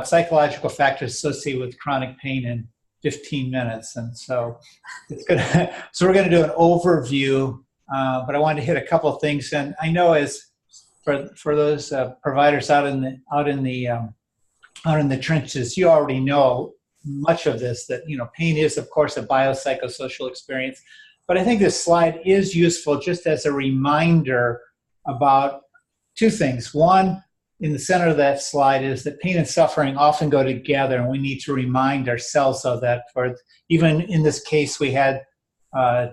psychological factors associated with chronic pain in 15 minutes. And so it's gonna, so we're going to do an overview, but I wanted to hit a couple of things. And I know as for those providers out in the trenches, you already know much of this, that, you know, pain is, of course, a biopsychosocial experience. But I think this slide is useful just as a reminder about two things. One, in the center of that slide is that pain and suffering often go together, and we need to remind ourselves of that. For even in this case we had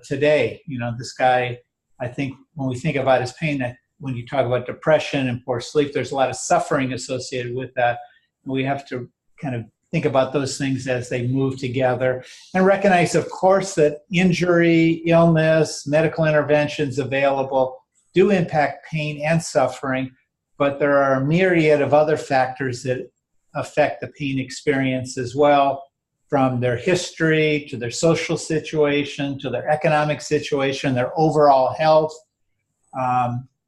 today, you know, this guy, I think when we think about his pain, that when you talk about depression and poor sleep, there's a lot of suffering associated with that. And we have to kind of think about those things as they move together and recognize, of course, that injury, illness, medical interventions available do impact pain and suffering, but there are a myriad of other factors that affect the pain experience as well, from their history to their social situation to their economic situation, their overall health.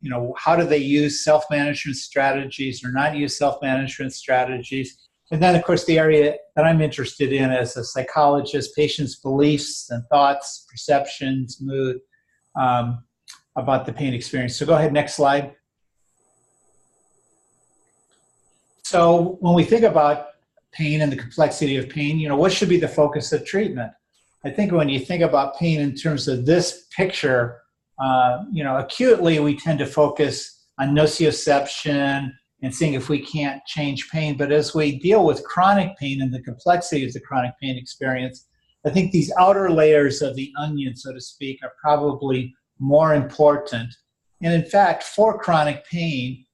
You know, how do they use self-management strategies or not use self-management strategies? And then, of course, the area that I'm interested in as a psychologist, patients' beliefs and thoughts, perceptions, mood, about the pain experience. So go ahead, next slide. So when we think about pain and the complexity of pain, you know, what should be the focus of treatment? I think when you think about pain in terms of this picture, you know, acutely we tend to focus on nociception and seeing if we can't change pain. But as we deal with chronic pain and the complexity of the chronic pain experience, I think these outer layers of the onion, so to speak, are probably more important. And in fact, for chronic pain,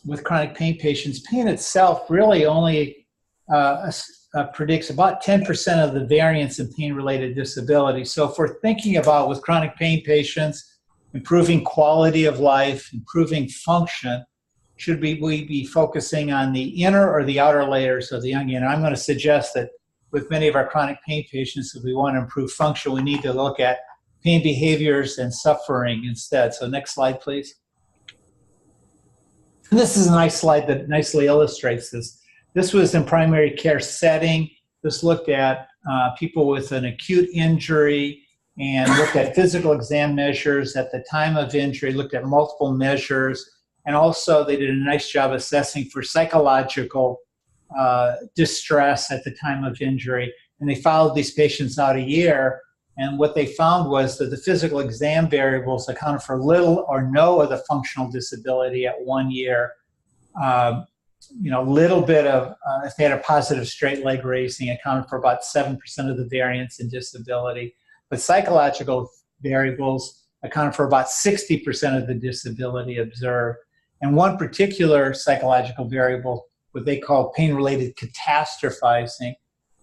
with chronic pain patients, pain itself really only predicts about 10% of the variance in pain-related disability. So if we're thinking about, with chronic pain patients, improving quality of life, improving function, should we be focusing on the inner or the outer layers of the onion? And I'm going to suggest that with many of our chronic pain patients, if we want to improve function, we need to look at pain behaviors and suffering instead. So next slide, please. And this is a nice slide that nicely illustrates this. This was in primary care setting. This looked at people with an acute injury and looked at physical exam measures at the time of injury, looked at multiple measures, and also they did a nice job assessing for psychological distress at the time of injury. And they followed these patients out a year. And what they found was that the physical exam variables accounted for little or no of the functional disability at 1 year. You know, a little bit of, if they had a positive straight leg raising, accounted for about 7% of the variance in disability. But psychological variables accounted for about 60% of the disability observed. And one particular psychological variable, what they call pain-related catastrophizing,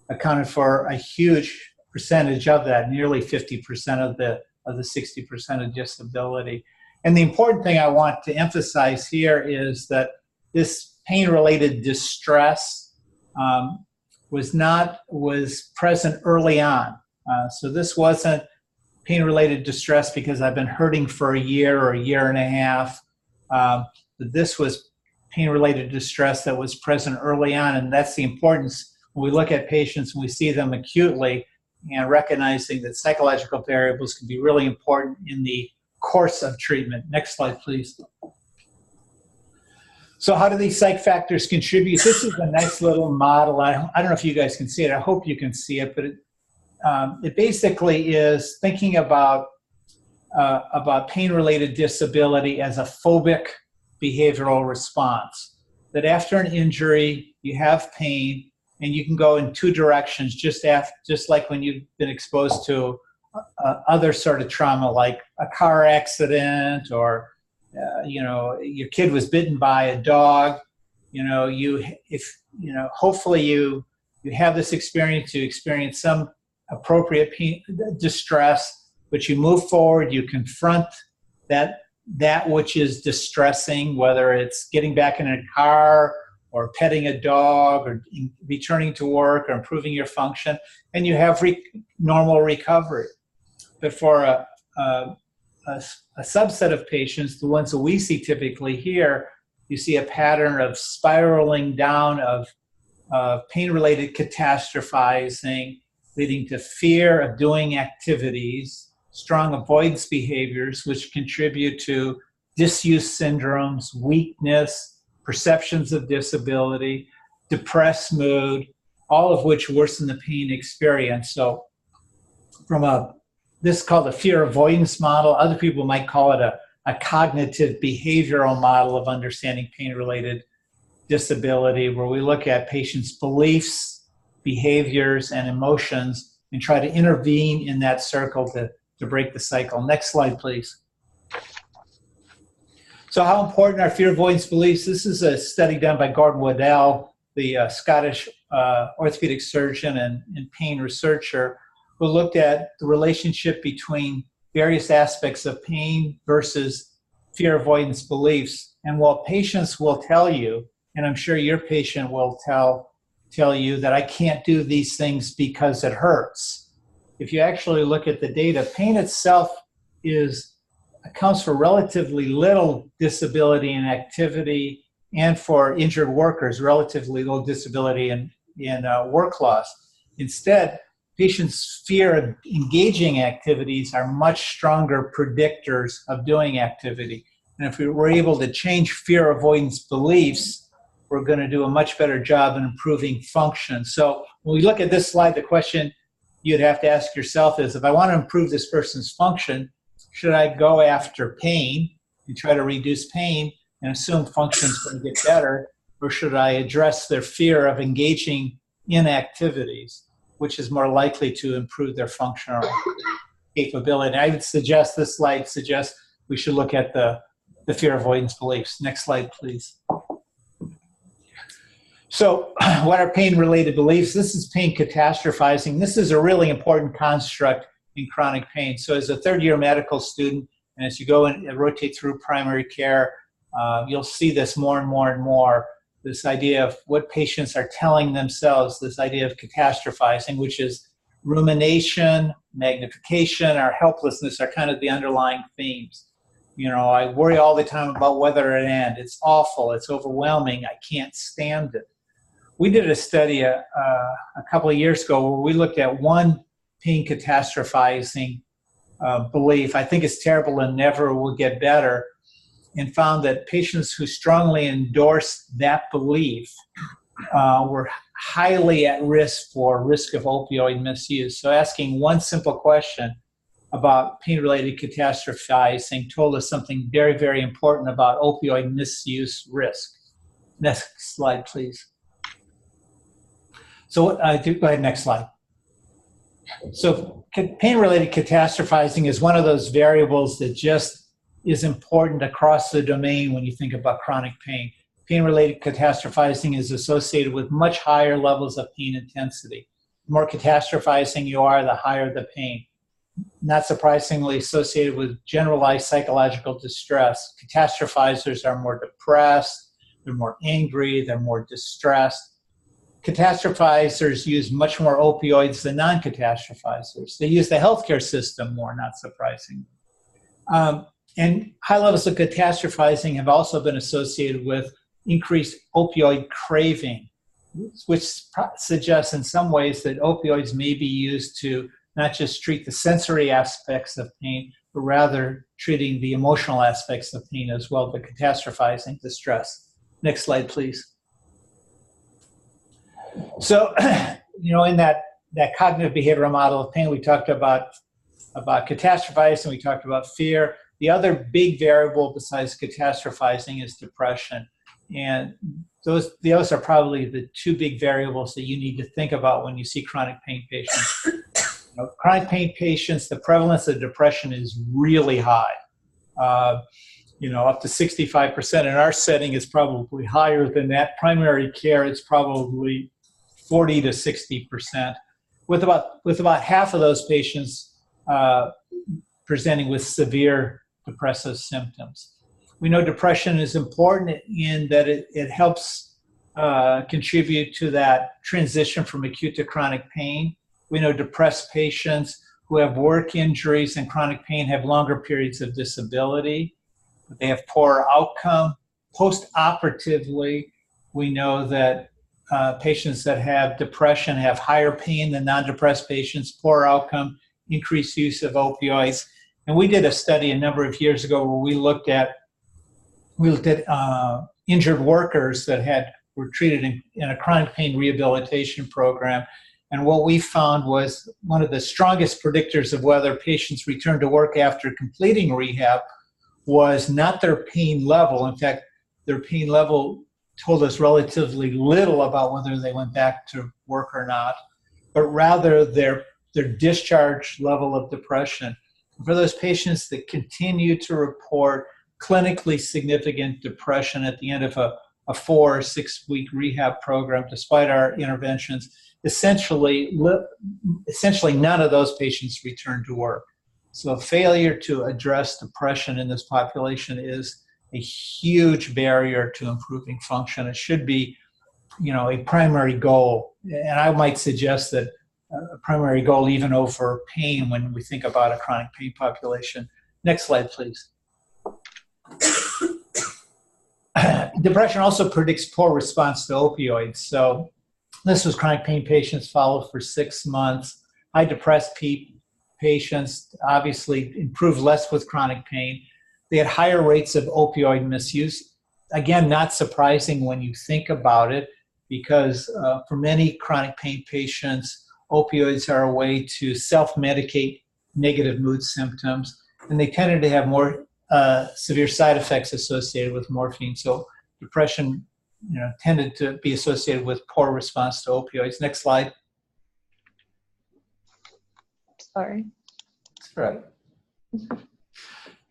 accounted for a huge percentage of that, nearly 50% of the 60% of disability. And the important thing I want to emphasize here is that this pain-related distress was present early on. So this wasn't pain-related distress because I've been hurting for a year or a year and a half. This was pain-related distress that was present early on, and that's the importance when we look at patients and we see them acutely, and recognizing that psychological variables can be really important in the course of treatment. Next slide, please. So how do these psych factors contribute? This is a nice little model. I don't know if you guys can see it. I hope you can see it, but it basically is thinking about pain-related disability as a phobic behavioral response. That after an injury, you have pain, and you can go in two directions, just like when you've been exposed to other sort of trauma, like a car accident, or you know, your kid was bitten by a dog. You know, hopefully you have this experience, you experience some appropriate pain, distress, but you move forward, you confront that which is distressing, whether it's getting back in a car or petting a dog or returning to work or improving your function, and you have normal recovery. But for a subset of patients, the ones that we see typically here, you see a pattern of spiraling down of pain-related catastrophizing, leading to fear of doing activities, strong avoidance behaviors, which contribute to disuse syndromes, weakness, perceptions of disability, depressed mood, all of which worsen the pain experience. So this is called a fear avoidance model. Other people might call it a cognitive behavioral model of understanding pain-related disability, where we look at patients' beliefs, behaviors, and emotions and try to intervene in that circle to break the cycle. Next slide, please. So how important are fear avoidance beliefs? This is a study done by Gordon Waddell, the Scottish orthopedic surgeon and pain researcher, who looked at the relationship between various aspects of pain versus fear avoidance beliefs. And while patients will tell you, and I'm sure your patient will tell you that I can't do these things because it hurts. If you actually look at the data, pain itself accounts for relatively little disability in activity, and for injured workers, relatively low disability in work loss. Instead, patients' fear of engaging activities are much stronger predictors of doing activity. And if we were able to change fear avoidance beliefs, we're going to do a much better job in improving function. So when we look at this slide, the question you'd have to ask yourself is, if I want to improve this person's function, should I go after pain and try to reduce pain and assume function is going to get better, or should I address their fear of engaging in activities, which is more likely to improve their functional capability? And I would suggest, this slide suggests we should look at the fear avoidance beliefs. Next slide, please. So what are pain-related beliefs? This is pain catastrophizing. This is a really important construct in chronic pain. So as a third-year medical student, and as you go and rotate through primary care, you'll see this more and more and more, this idea of what patients are telling themselves, this idea of catastrophizing, which is rumination, magnification, or helplessness are kind of the underlying themes. You know, I worry all the time about whether it ends. It's awful. It's overwhelming. I can't stand it. We did a study a couple of years ago where we looked at one pain catastrophizing belief. I think it's terrible and never will get better, and found that patients who strongly endorsed that belief were highly at risk of opioid misuse. So asking one simple question about pain-related catastrophizing told us something very, very important about opioid misuse risk. Next slide, please. So go ahead, next slide. So pain-related catastrophizing is one of those variables that just is important across the domain when you think about chronic pain. Pain-related catastrophizing is associated with much higher levels of pain intensity. The more catastrophizing you are, the higher the pain. Not surprisingly associated with generalized psychological distress. Catastrophizers are more depressed, they're more angry, they're more distressed. Catastrophizers use much more opioids than non-catastrophizers. They use the healthcare system more, not surprisingly. And high levels of catastrophizing have also been associated with increased opioid craving, which suggests in some ways that opioids may be used to not just treat the sensory aspects of pain, but rather treating the emotional aspects of pain as well, the catastrophizing, the stress. Next slide, please. So, you know, in that cognitive behavioral model of pain, we talked about catastrophizing, we talked about fear. The other big variable besides catastrophizing is depression. And those are probably the two big variables that you need to think about when you see chronic pain patients. You know, chronic pain patients, the prevalence of depression is really high. You know, up to 65%. In our setting, is probably higher than that. Primary care, it's probably 40 to 60%, with about half of those patients presenting with severe depressive symptoms. We know depression is important in that it helps contribute to that transition from acute to chronic pain. We know depressed patients who have work injuries and chronic pain have longer periods of disability. They have poorer outcome. Post-operatively, we know that patients that have depression have higher pain than non-depressed patients, poor outcome, increased use of opioids. And we did a study a number of years ago where we looked at injured workers that were treated in a chronic pain rehabilitation program. And what we found was one of the strongest predictors of whether patients return to work after completing rehab was not their pain level. In fact, their pain level told us relatively little about whether they went back to work or not, but rather their discharge level of depression. For those patients that continue to report clinically significant depression at the end of a 4 or 6 week rehab program, despite our interventions, essentially none of those patients return to work. So failure to address depression in this population is a huge barrier to improving function. It should be, a primary goal. And I might suggest that a primary goal even over pain when we think about a chronic pain population. Next slide, please. Depression also predicts poor response to opioids. So this was chronic pain patients followed for 6 months. High depressed patients obviously improved less with chronic pain. They had higher rates of opioid misuse. Again, not surprising when you think about it, because for many chronic pain patients, opioids are a way to self-medicate negative mood symptoms, and they tended to have more severe side effects associated with morphine. So depression, tended to be associated with poor response to opioids. Next slide. Sorry. That's right.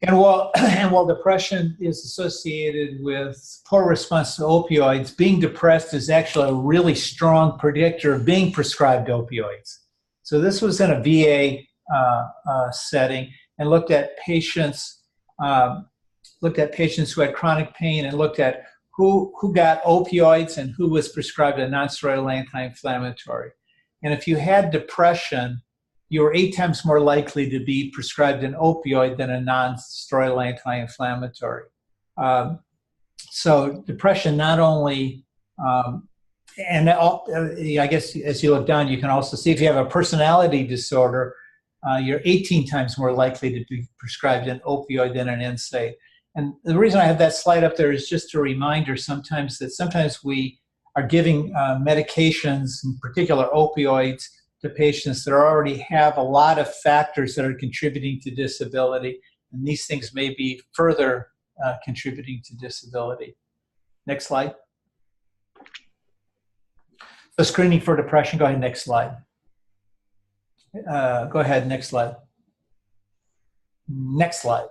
And while depression is associated with poor response to opioids, being depressed is actually a really strong predictor of being prescribed opioids. So this was in a VA setting, and looked at patients who had chronic pain, and looked at who got opioids and who was prescribed a nonsteroidal anti-inflammatory. And if you had depression, you were 8 times more likely to be prescribed an opioid than a non-steroidal anti-inflammatory. So depression not only, I guess as you look down, you can also see if you have a personality disorder, you're 18 times more likely to be prescribed an opioid than an NSAID. And the reason I have that slide up there is just a reminder sometimes we are giving medications, in particular opioids, to patients that already have a lot of factors that are contributing to disability, and these things may be further contributing to disability. Next slide. So screening for depression, go ahead, next slide. Go ahead, next slide. Next slide.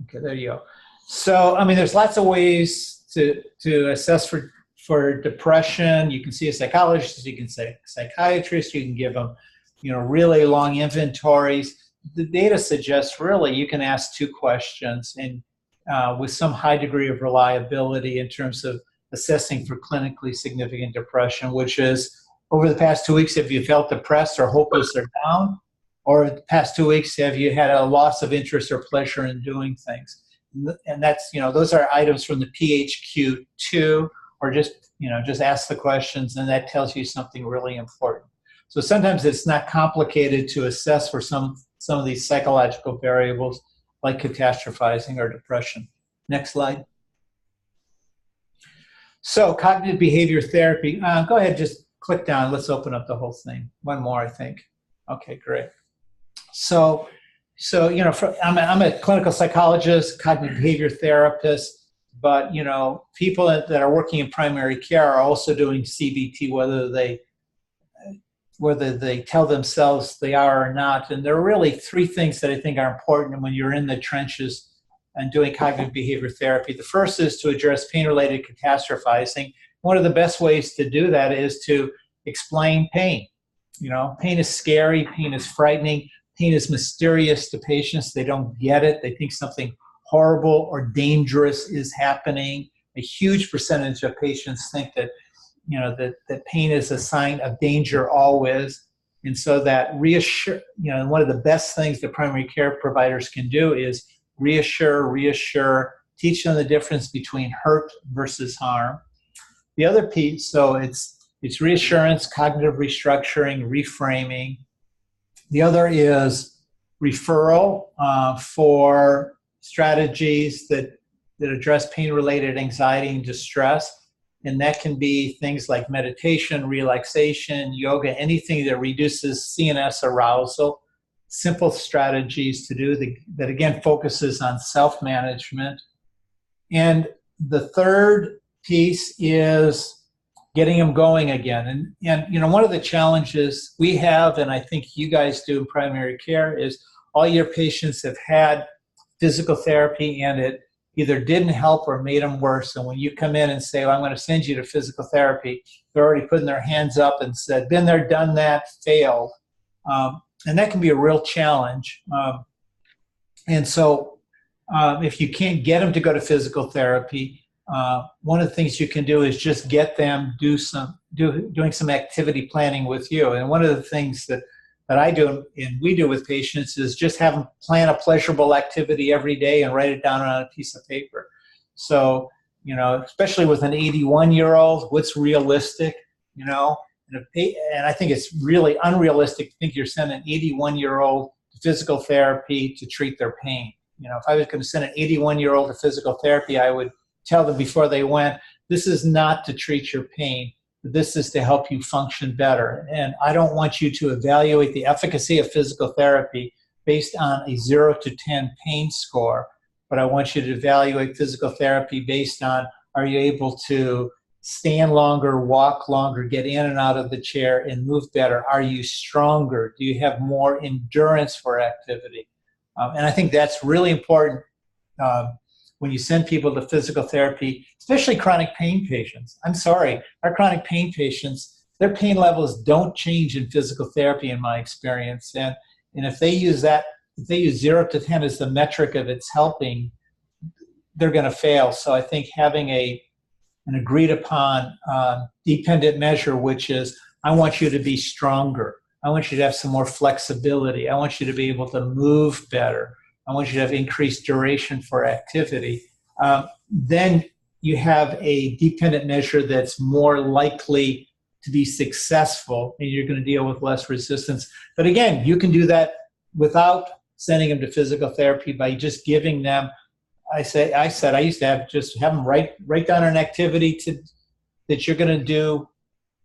Okay, there you go. So, there's lots of ways to assess for depression. You can see a psychologist, you can say psychiatrist, you can give them, really long inventories. The data suggests really you can ask 2 questions, and with some high degree of reliability in terms of assessing for clinically significant depression, which is, over the past 2 weeks, have you felt depressed or hopeless or down? Or the past 2 weeks, have you had a loss of interest or pleasure in doing things? And that's, those are items from the PHQ-2, or just ask the questions, and that tells you something really important. So sometimes it's not complicated to assess for some of these psychological variables like catastrophizing or depression. Next slide. So cognitive behavior therapy. Go ahead, just click down. Let's open up the whole thing. One more, I think. Okay, great. So I'm a clinical psychologist, cognitive behavior therapist, but people that are working in primary care are also doing CBT, whether they tell themselves they are or not. And there are really 3 things that I think are important when you're in the trenches and doing cognitive behavior therapy. The first is to address pain-related catastrophizing. One of the best ways to do that is to explain pain. Pain is scary, pain is frightening, pain is mysterious to patients. They don't get it. They think something horrible or dangerous is happening. A huge percentage of patients think that, that pain is a sign of danger always. And so that one of the best things that primary care providers can do is reassure, teach them the difference between hurt versus harm. The other piece, so it's reassurance, cognitive restructuring, reframing. The other is referral for strategies that address pain-related anxiety and distress. And that can be things like meditation, relaxation, yoga, anything that reduces CNS arousal. Simple strategies to do that again focuses on self-management. And the third piece is getting them going again. And one of the challenges we have, and I think you guys do in primary care, is all your patients have had physical therapy and it either didn't help or made them worse. And when you come in and say, well, I'm going to send you to physical therapy, they're already putting their hands up and said, been there, done that, failed. And that can be a real challenge. And so if you can't get them to go to physical therapy, one of the things you can do is just get them doing some activity planning with you. And one of the things that I do and we do with patients is just have them plan a pleasurable activity every day and write it down on a piece of paper. So, especially with an 81-year-old, what's realistic, And I think it's really unrealistic to think you're sending an 81-year-old to physical therapy to treat their pain. If I was going to send an 81-year-old to physical therapy, I would tell them before they went, this is not to treat your pain. This is to help you function better. And I don't want you to evaluate the efficacy of physical therapy based on a 0 to 10 pain score, but I want you to evaluate physical therapy based on, are you able to stand longer, walk longer, get in and out of the chair and move better? Are you stronger? Do you have more endurance for activity? And I think that's really important when you send people to physical therapy, especially chronic pain patients. I'm sorry, our chronic pain patients, their pain levels don't change in physical therapy in my experience. And if they use 0 to 10 as the metric of it's helping, they're going to fail. So I think having an agreed upon dependent measure, which is, I want you to be stronger. I want you to have some more flexibility. I want you to be able to move better. I want you to have increased duration for activity. Then you have a dependent measure that's more likely to be successful, and you're going to deal with less resistance. But again, you can do that without sending them to physical therapy by just giving them, I used to have them write down an activity that you're going to do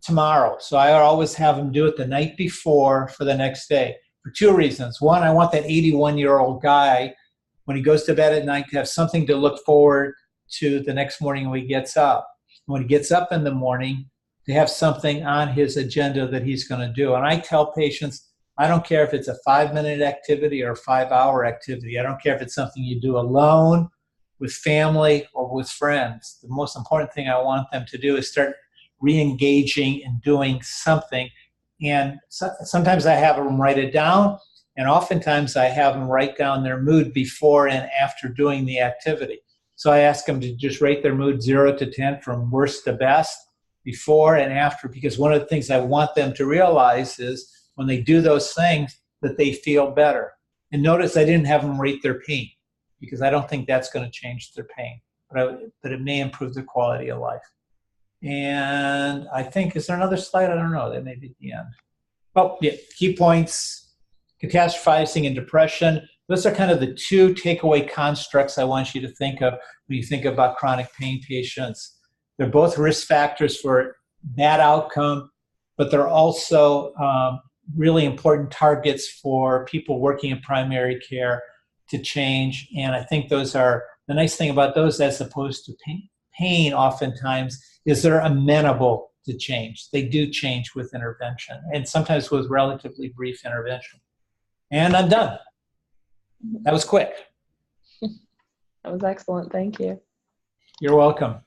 tomorrow. So I always have them do it the night before for the next day. For two reasons. One, I want that 81-year-old guy, when he goes to bed at night, to have something to look forward to the next morning when he gets up. When he gets up in the morning, to have something on his agenda that he's going to do. And I tell patients, I don't care if it's a 5-minute activity or a 5-hour activity. I don't care if it's something you do alone, with family, or with friends. The most important thing I want them to do is start re-engaging and doing something. And sometimes I have them write it down, and oftentimes I have them write down their mood before and after doing the activity. So I ask them to just rate their mood 0 to 10 from worst to best, before and after, because one of the things I want them to realize is when they do those things that they feel better. And notice I didn't have them rate their pain, because I don't think that's going to change their pain, but it may improve their quality of life. And I think, is there another slide? I don't know. That may be at the end. Oh, yeah. Key points, catastrophizing and depression. Those are kind of the two takeaway constructs I want you to think of when you think about chronic pain patients. They're both risk factors for bad outcome, but they're also really important targets for people working in primary care to change. And I think those are, the nice thing about those as opposed to pain oftentimes is they're amenable to change. They do change with intervention, and sometimes with relatively brief intervention. And I'm done. That was quick. That was excellent. Thank you. You're welcome.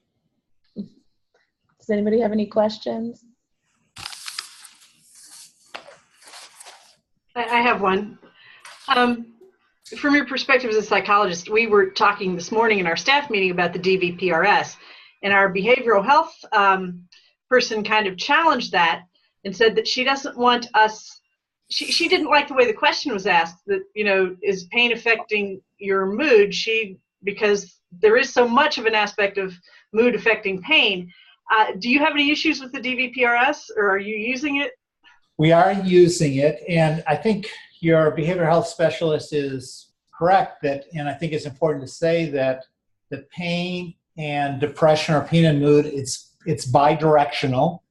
Does anybody have any questions? I have one. From your perspective as a psychologist, we were talking this morning in our staff meeting about the DVPRS, and our behavioral health person kind of challenged that and said that she doesn't want us, she didn't like the way the question was asked, that, is pain affecting your mood? Because there is so much of an aspect of mood affecting pain. Do you have any issues with the DVPRS, or are you using it? We are using it, and I think your behavioral health specialist is correct that, and I think it's important to say that the pain and depression or pain and mood, it's bidirectional.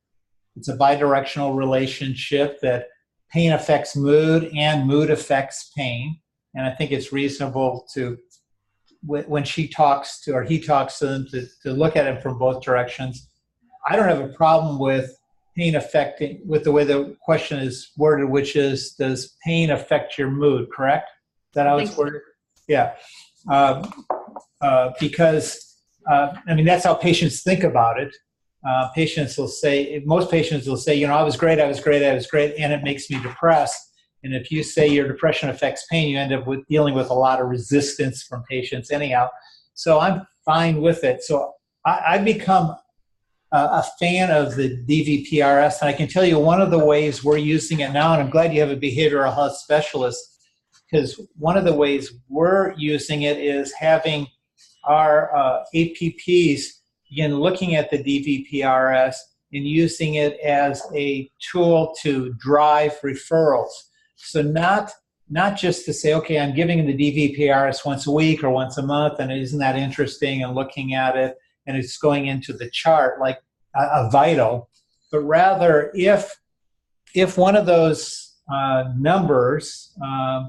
It's a bidirectional relationship that pain affects mood and mood affects pain. And I think it's reasonable to, when she talks to, or he talks to them, to look at it from both directions. I don't have a problem with pain affecting, with the way the question is worded, which is, does pain affect your mood, correct? Is that how it's worded? Yeah. Because, I mean, that's how patients think about it. Patients will say, most patients will say, you know, I was great, and it makes me depressed. And if you say your depression affects pain, you end up with dealing with a lot of resistance from patients anyhow. So I'm fine with it. So I've become a fan of the DVPRS, and I can tell you one of the ways we're using it now, and I'm glad you have a behavioral health specialist, because one of the ways we're using it is having our APPs begin looking at the DVPRS and using it as a tool to drive referrals. So not just to say, okay, I'm giving the DVPRS once a week or once a month, and isn't that interesting, and looking at it, and it's going into the chart like a vital, but rather if one of those numbers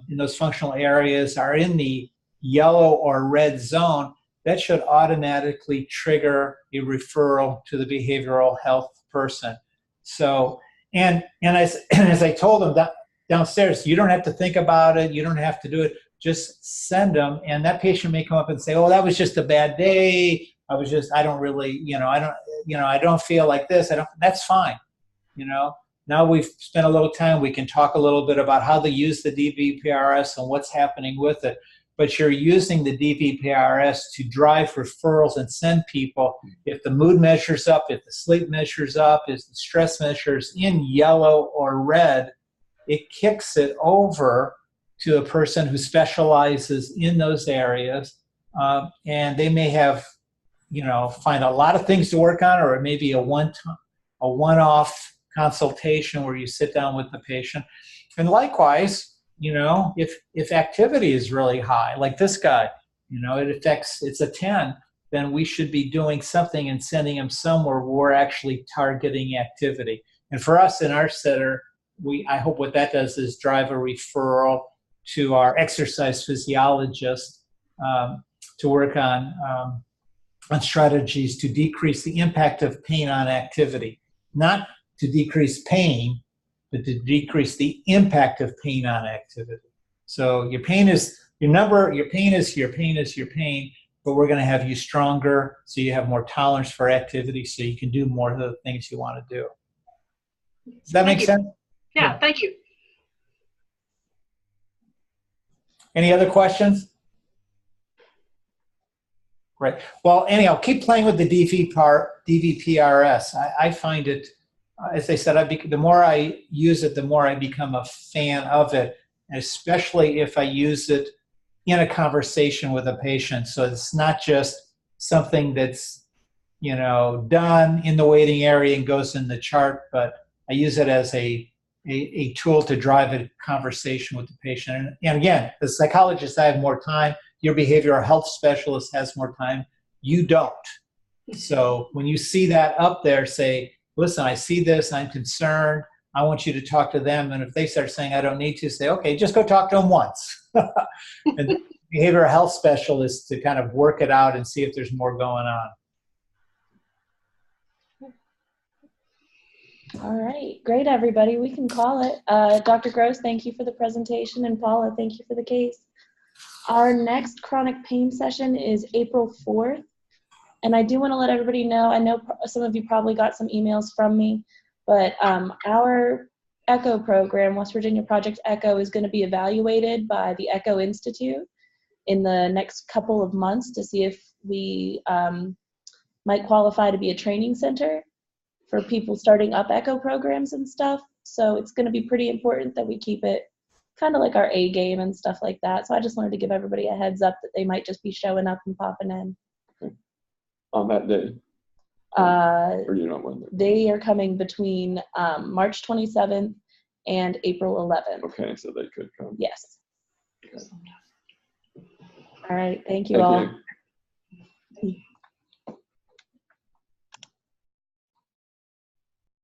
in those functional areas are in the yellow or red zone, that should automatically trigger a referral to the behavioral health person. So, and as I told them that downstairs, you don't have to think about it, you don't have to do it, just send them, and that patient may come up and say, oh, that was just a bad day, I don't really, I don't feel like this, that's fine, Now we've spent a little time, we can talk a little bit about how they use the DVPRS and what's happening with it. But you're using the DVPRS to drive referrals and send people. If the mood measures up, if the sleep measures up, if the stress measures in yellow or red, it kicks it over to a person who specializes in those areas. And they may have, find a lot of things to work on, or it may be a one-off consultation where you sit down with the patient. And likewise, if activity is really high, like this guy, it's a 10, then we should be doing something and sending him somewhere where we're actually targeting activity. And for us in our center, I hope what that does is drive a referral to our exercise physiologist to work on strategies to decrease the impact of pain on activity, not to decrease pain, but to decrease the impact of pain on activity. So your pain is your number, your pain is your pain, but we're going to have you stronger so you have more tolerance for activity so you can do more of the things you want to do. Does that make sense? Yeah, thank you. Any other questions? Great. Well, anyhow, keep playing with the DVPRS. I find it, as I said, the more I use it, the more I become a fan of it, especially if I use it in a conversation with a patient. So it's not just something that's, done in the waiting area and goes in the chart, but I use it as a tool to drive a conversation with the patient. And again, the psychologist, I have more time. Your behavioral health specialist has more time. You don't. So when you see that up there, say, listen, I see this, I'm concerned, I want you to talk to them. And if they start saying, I don't need to, say, okay, just go talk to them once. And the behavioral health specialist to kind of work it out and see if there's more going on. All right, great, everybody. We can call it. Dr. Gross, thank you for the presentation, and Paula, thank you for the case. Our next chronic pain session is April 4th, and I do want to let everybody know, I know some of you probably got some emails from me, but our ECHO program, West Virginia Project ECHO, is going to be evaluated by the ECHO Institute in the next couple of months to see if we might qualify to be a training center for people starting up ECHO programs and stuff. So it's going to be pretty important that we keep it kind of like our A game and stuff like that. So I just wanted to give everybody a heads up that they might just be showing up and popping in. on that day? Or you know when? They are coming between March 27th and April 11th. Okay, so they could come. Yes. Okay. All right. Thank you Thank all. you.